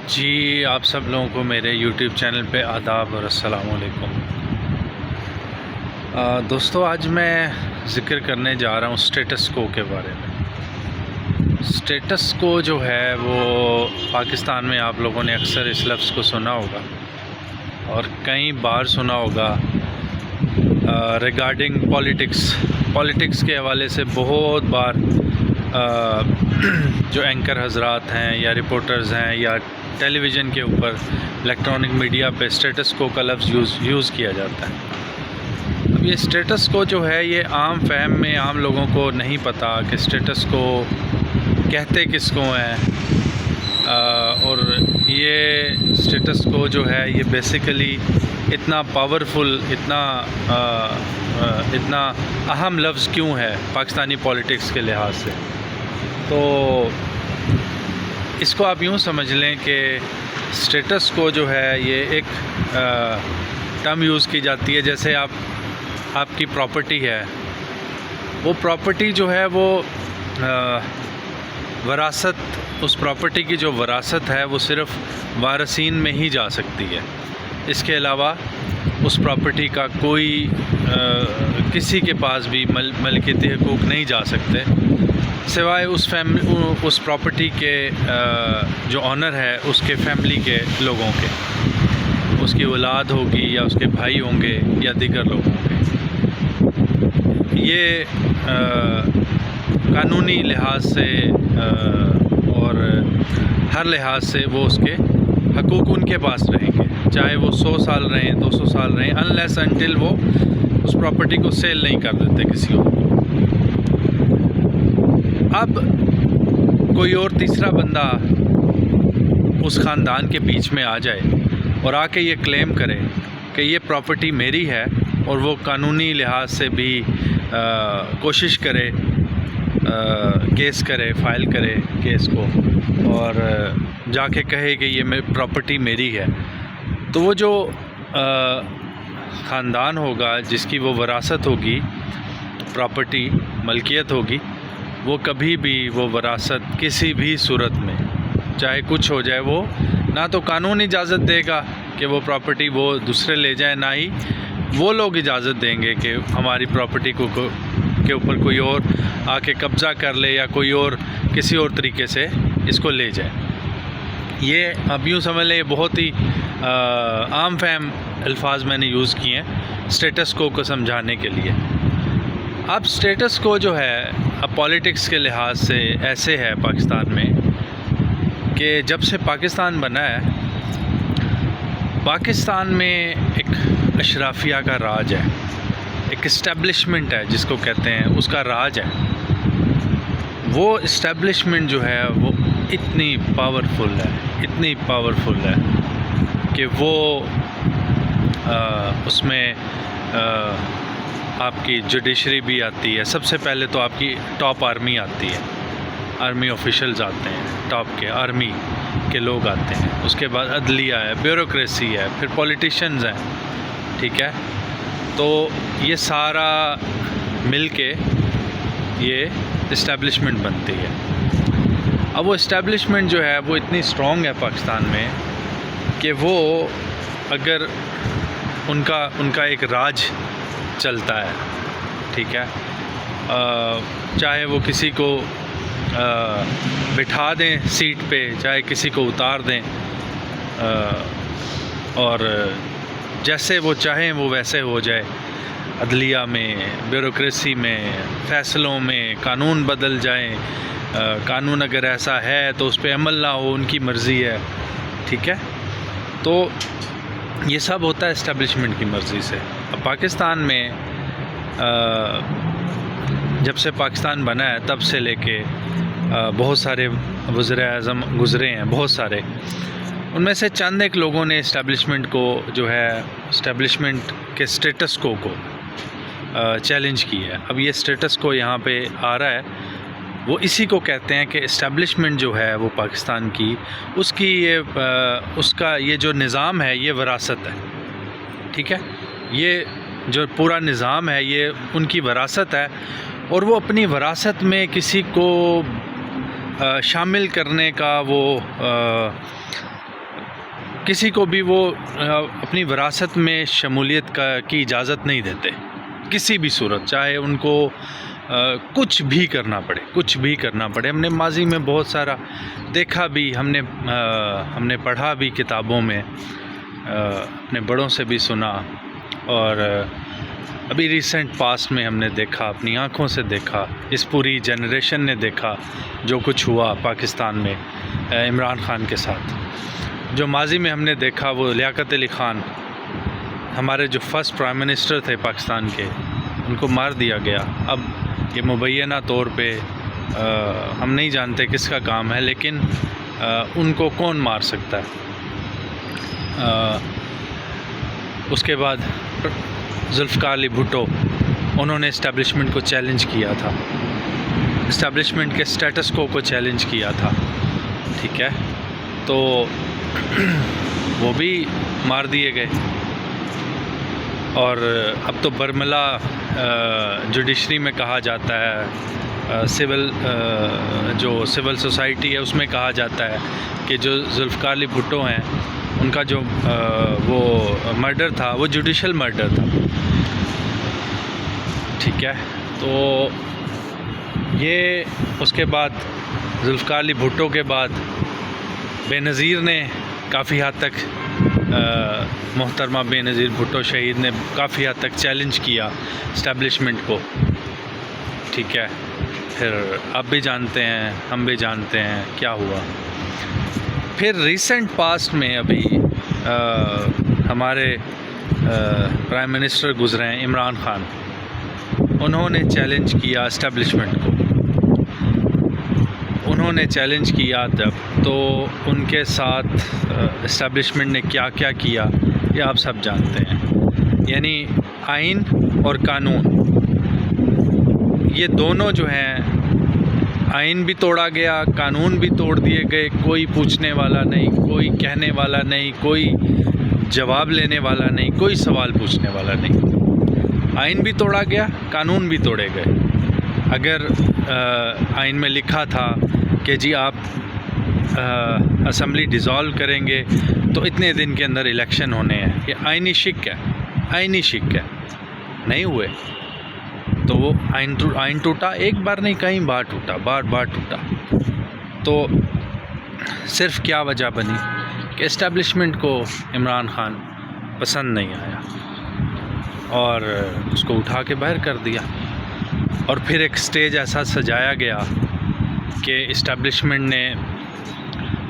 جی آپ سب لوگوں کو میرے یوٹیوب چینل پہ آداب اور السلام علیکم۔ دوستو آج میں ذکر کرنے جا رہا ہوں اسٹیٹس کو کے بارے میں۔ اسٹیٹس کو جو ہے وہ پاکستان میں آپ لوگوں نے اکثر اس لفظ کو سنا ہوگا اور کئی بار سنا ہوگا ریگارڈنگ پولیٹکس کے حوالے سے بہت بار جو اینکر حضرات ہیں یا رپورٹرز ہیں یا ٹیلی ویژن کے اوپر الیکٹرانک میڈیا پہ اسٹیٹس کو کا لفظ یوز کیا جاتا ہے۔ اب یہ اسٹیٹس کو جو ہے یہ عام فہم میں عام لوگوں کو نہیں پتہ کہ اسٹیٹس کو کہتے کس کو ہیں، اور یہ اسٹیٹس کو جو ہے یہ بیسیکلی اتنا پاورفل اتنا اہم لفظ کیوں ہے پاکستانی پولیٹکس کے لحاظ سے۔ تو اس کو آپ یوں سمجھ لیں کہ اسٹیٹس کو جو ہے یہ ایک ٹرم یوز کی جاتی ہے، جیسے آپ کی پراپرٹی ہے، وہ پراپرٹی جو ہے وہ وراثت، اس پراپرٹی کی جو وراثت ہے وہ صرف وارثین میں ہی جا سکتی ہے۔ اس کے علاوہ اس پراپرٹی کا کوئی کسی کے پاس بھی ملکیتی حقوق نہیں جا سکتے سوائے اس پراپرٹی کے جو آنر ہے اس کے فیملی کے لوگوں کے، اس کی اولاد ہوگی یا اس کے بھائی ہوں گے یا دیگر لوگ ہوں گے۔ یہ قانونی لحاظ سے اور ہر لحاظ سے وہ اس کے حقوق ان کے پاس رہیں گے، چاہے وہ 100 سال رہیں 200 سال رہیں، انلیس انٹل وہ اس پراپرٹی کو سیل نہیں کر دیتے کسی اور کو۔ اب کوئی اور تیسرا بندہ اس خاندان کے بیچ میں آ جائے اور آ کے یہ کلیم کرے کہ یہ پراپرٹی میری ہے، اور وہ قانونی لحاظ سے بھی کوشش کرے، کیس کرے، فائل کرے کیس کو، اور جا کے کہے کہ یہ پراپرٹی میری ہے، تو وہ جو خاندان ہوگا جس کی وہ وراثت ہوگی، پراپرٹی ملکیت ہوگی، وہ کبھی بھی وہ وراثت کسی بھی صورت میں چاہے کچھ ہو جائے، وہ نہ تو قانون اجازت دے گا کہ وہ پراپرٹی وہ دوسرے لے جائیں، نہ ہی وہ لوگ اجازت دیں گے کہ ہماری پراپرٹی کے اوپر کوئی اور آ کے قبضہ کر لے یا کوئی اور کسی اور طریقے سے اس کو لے جائے۔ یہ اب یوں سمجھ لیں، یہ بہت ہی عام فہم الفاظ میں نے یوز کیے ہیں اسٹیٹس کو سمجھانے کے لیے۔ اب اسٹیٹس کو جو ہے اب پولیٹکس کے لحاظ سے ایسے ہے پاکستان میں کہ جب سے پاکستان بنا ہے، پاکستان میں ایک اشرافیہ کا راج ہے، ایک اسٹیبلشمنٹ ہے جس کو کہتے ہیں، اس کا راج ہے۔ وہ اسٹیبلشمنٹ جو ہے وہ اتنی پاورفل ہے کہ وہ اس میں آپ کی جوڈیشری بھی آتی ہے، سب سے پہلے تو آپ کی ٹاپ آرمی آتی ہے، آرمی آفیشلز آتے ہیں، ٹاپ کے آرمی کے لوگ آتے ہیں، اس کے بعد عدلیہ ہے، بیوروکریسی ہے، پھر پولیٹیشنز ہیں، ٹھیک ہے۔ تو یہ سارا مل کے یہ اسٹیبلشمنٹ بنتی ہے۔ اب وہ اسٹیبلشمنٹ جو ہے وہ اتنی اسٹرانگ ہے پاکستان میں کہ وہ اگر ان کا ایک راج چلتا ہے، ٹھیک ہے، چاہے وہ کسی کو بٹھا دیں سیٹ پہ، چاہے کسی کو اتار دیں، اور جیسے وہ چاہیں وہ ویسے ہو جائے، عدلیہ میں، بیوروکریسی میں، فیصلوں میں قانون بدل جائیں، قانون اگر ایسا ہے تو اس پہ عمل نہ ہو، ان کی مرضی ہے، ٹھیک ہے۔ تو یہ سب ہوتا ہے اسٹیبلشمنٹ کی مرضی سے۔ اب پاکستان میں جب سے پاکستان بنا ہے تب سے لے کے بہت سارے وزیر اعظم گزرے ہیں، بہت سارے، ان میں سے چند ایک لوگوں نے اسٹیبلشمنٹ کو جو ہے اسٹیبلشمنٹ کے اسٹیٹس کو چیلنج کی ہے۔ اب یہ اسٹیٹس کو یہاں پہ آ رہا ہے، وہ اسی کو کہتے ہیں کہ اسٹیبلشمنٹ جو ہے وہ پاکستان کی، اس کا یہ جو نظام ہے یہ وراثت ہے، ٹھیک ہے۔ یہ جو پورا نظام ہے یہ ان کی وراثت ہے، اور وہ اپنی وراثت میں کسی کو شامل کرنے کا وہ کسی کو بھی وہ اپنی وراثت میں شمولیت کی اجازت نہیں دیتے کسی بھی صورت، چاہے ان کو کچھ بھی کرنا پڑے. ہم نے ماضی میں بہت سارا دیکھا بھی، ہم نے پڑھا بھی کتابوں میں، اپنے بڑوں سے بھی سنا، اور ابھی ریسنٹ پاسٹ میں ہم نے دیکھا، اپنی آنکھوں سے دیکھا، اس پوری جنریشن نے دیکھا جو کچھ ہوا پاکستان میں عمران خان کے ساتھ. جو ماضی میں ہم نے دیکھا وہ لیاقت علی خان، ہمارے جو فرسٹ پرائم منسٹر تھے پاکستان کے، ان کو مار دیا گیا. اب یہ مبینہ طور پہ ہم نہیں جانتے کس کا کام ہے، لیکن ان کو کون مار سکتا ہے. اس کے بعد ذوالفقار علی بھٹو، انہوں نے اسٹیبلشمنٹ کو چیلنج کیا تھا، اسٹیبلشمنٹ کے سٹیٹس کو چیلنج کیا تھا. ٹھیک ہے، تو وہ بھی مار دیے گئے. اور اب تو برملا جوڈیشری میں کہا جاتا ہے، سول سوسائٹی ہے اس میں کہا جاتا ہے کہ جو ذوالفقار علی بھٹو ہیں ان کا جو وہ مرڈر تھا وہ جوڈیشل مرڈر تھا. ٹھیک ہے، تو یہ اس کے بعد ذوالفقار علی بھٹو کے بعد بے نظیر نے کافی حد تک، محترمہ بے نظیر بھٹو شہید نے کافی حد تک چیلنج کیا اسٹیبلشمنٹ کو. ٹھیک ہے، پھر آپ بھی جانتے ہیں، ہم بھی جانتے ہیں کیا ہوا. پھر ریسنٹ پاسٹ میں ابھی ہمارے پرائم منسٹر گزرے ہیں عمران خان، انہوں نے چیلنج کیا اسٹیبلشمنٹ کو. انہوں نے چیلنج کیا جب، تو ان کے ساتھ اسٹیبلشمنٹ نے کیا کیا یہ آپ سب جانتے ہیں. یعنی آئین اور قانون، یہ دونوں جو ہیں، آئین بھی توڑا گیا، قانون بھی توڑ دیے گئے. کوئی پوچھنے والا نہیں، کوئی کہنے والا نہیں، کوئی جواب لینے والا نہیں، کوئی سوال پوچھنے والا نہیں. آئین بھی توڑا گیا، قانون بھی توڑے گئے. اگر آئین میں لکھا تھا کہ جی آپ اسمبلی ڈیزالو کریں گے تو اتنے دن کے اندر الیکشن ہونے ہیں، یہ آئینی شک ہے، نہیں ہوئے، تو وہ آئین ٹوٹا. ایک بار نہیں، کئی بار ٹوٹا، بار ٹوٹا. تو صرف کیا وجہ بنی کہ اسٹیبلشمنٹ کو عمران خان پسند نہیں آیا اور اس کو اٹھا کے باہر کر دیا. اور پھر ایک سٹیج ایسا سجایا گیا کہ اسٹیبلشمنٹ نے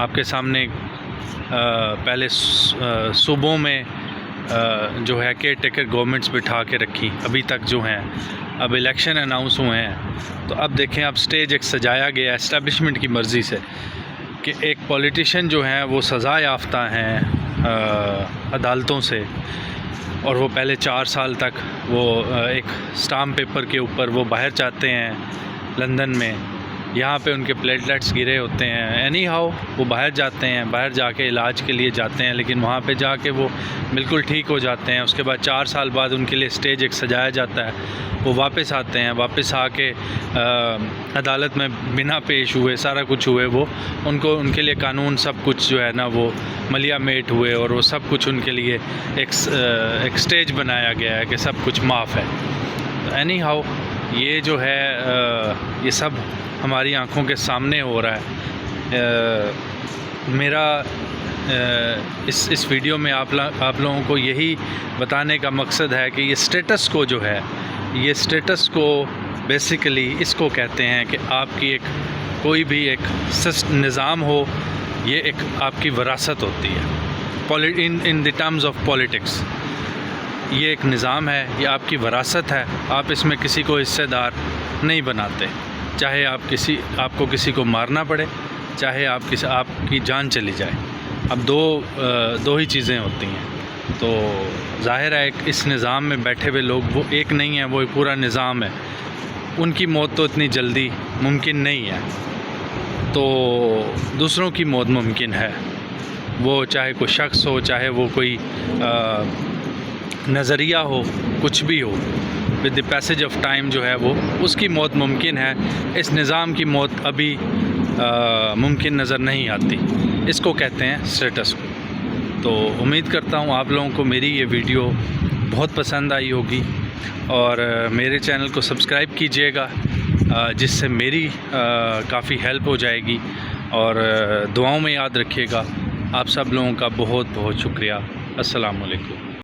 آپ کے سامنے پہلے صوبوں میں جو ہے کیئر ٹیکر گورنمنٹس بٹھا کے رکھی، ابھی تک جو ہیں، اب الیکشن اناؤنس ہوئے ہیں. تو اب دیکھیں، اب سٹیج ایک سجایا گیا اسٹیبلشمنٹ کی مرضی سے کہ ایک پولیٹیشین جو ہیں وہ سزا یافتہ ہیں عدالتوں سے، اور وہ پہلے 4 سال تک وہ ایک اسٹامپ پیپر کے اوپر وہ باہر جاتے ہیں لندن میں. یہاں پہ ان کے پلیٹلیٹس گرے ہوتے ہیں، اینی ہاؤ وہ باہر جاتے ہیں، باہر جا کے علاج کے لیے جاتے ہیں، لیکن وہاں پہ جا کے وہ بالکل ٹھیک ہو جاتے ہیں. اس کے بعد 4 سال بعد ان کے لیے سٹیج ایک سجایا جاتا ہے، وہ واپس آتے ہیں، واپس آ کے عدالت میں بنا پیش ہوئے سارا کچھ ہوئے، وہ ان کے لیے قانون سب کچھ جو ہے نا وہ ملیا میٹ ہوئے، اور وہ سب کچھ ان کے لیے ایک سٹیج بنایا گیا ہے کہ سب کچھ معاف ہے. اینی ہاؤ یہ جو ہے یہ سب ہماری آنکھوں کے سامنے ہو رہا ہے. میرا اس ویڈیو میں آپ لوگوں کو یہی بتانے کا مقصد ہے کہ یہ سٹیٹس کو جو ہے، یہ سٹیٹس کو بیسیکلی اس کو کہتے ہیں کہ آپ کی کوئی بھی ایک نظام ہو، یہ ایک آپ کی وراثت ہوتی ہے. ان دی ٹرمز آف پولیٹکس یہ ایک نظام ہے، یہ آپ کی وراثت ہے. آپ اس میں کسی کو حصے دار نہیں بناتے، چاہے آپ کو کسی کو مارنا پڑے، چاہے آپ کی جان چلی جائے. اب دو ہی چیزیں ہوتی ہیں. تو ظاہر ہے اس نظام میں بیٹھے ہوئے لوگ وہ ایک نہیں ہیں، وہ ایک پورا نظام ہے. ان کی موت تو اتنی جلدی ممکن نہیں ہے، تو دوسروں کی موت ممکن ہے. وہ چاہے کوئی شخص ہو، چاہے وہ کوئی نظریہ ہو، کچھ بھی ہو، with the passage of time جو ہے وہ اس کی موت ممکن ہے. اس نظام کی موت ابھی ممکن نظر نہیں آتی. اس کو کہتے ہیں سٹیٹس کو. تو امید کرتا ہوں آپ لوگوں کو میری یہ ویڈیو بہت پسند آئی ہوگی، اور میرے چینل کو سبسکرائب کیجیے گا، جس سے میری کافی ہیلپ ہو جائے گی، اور دعاؤں میں یاد رکھیے گا۔ آپ سب لوگوں کا بہت بہت شکریہ۔ السلام علیکم۔